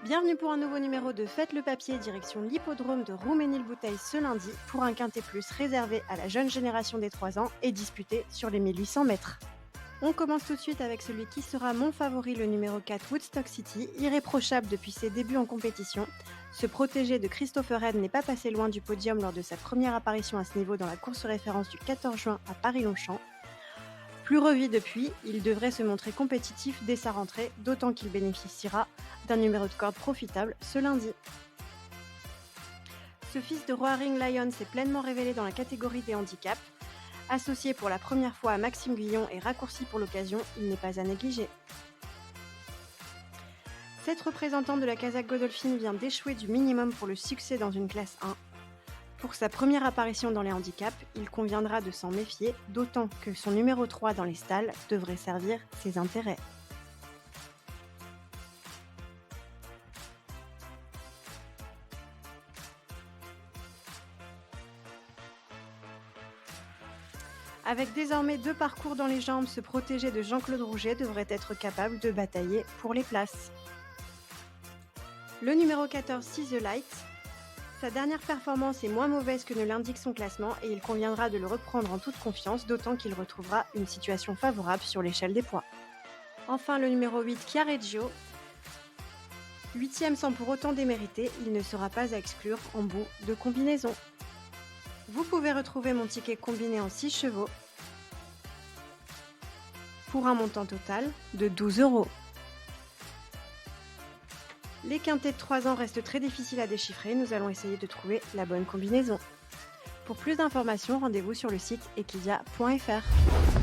Bienvenue pour un nouveau numéro de Faites le papier, direction l'hippodrome de Rouménil-Bouteille ce lundi pour un quintet plus réservé à la jeune génération des 3 ans et disputé sur les 1800 mètres. On commence tout de suite avec celui qui sera mon favori, le numéro 4 Woodstock City, irréprochable depuis ses débuts en compétition. Ce protégé de Christopher Wren n'est pas passé loin du podium lors de sa première apparition à ce niveau dans la course référence du 14 juin à Paris-Longchamp. Plus revu depuis, il devrait se montrer compétitif dès sa rentrée, d'autant qu'il bénéficiera d'un numéro de corde profitable ce lundi. Ce fils de Roaring Lion s'est pleinement révélé dans la catégorie des handicaps. Associé pour la première fois à Maxime Guillon et raccourci pour l'occasion, il n'est pas à négliger. Cette représentante de la Kazakh Godolphin vient d'échouer du minimum pour le succès dans une classe 1. Pour sa première apparition dans les handicaps, il conviendra de s'en méfier, d'autant que son numéro 3 dans les stalles devrait servir ses intérêts. Avec désormais 2 parcours dans les jambes, ce protégé de Jean-Claude Rouget devrait être capable de batailler pour les places. Le numéro 14, See the Light. Sa dernière performance est moins mauvaise que ne l'indique son classement et il conviendra de le reprendre en toute confiance, d'autant qu'il retrouvera une situation favorable sur l'échelle des poids. Enfin, le numéro 8, Chiareggio. 8e sans pour autant démériter, il ne sera pas à exclure en bout de combinaison. Vous pouvez retrouver mon ticket combiné en 6 chevaux pour un montant total de 12 €. Les quintets de 3 ans restent très difficiles à déchiffrer, nous allons essayer de trouver la bonne combinaison. Pour plus d'informations, rendez-vous sur le site equidia.fr.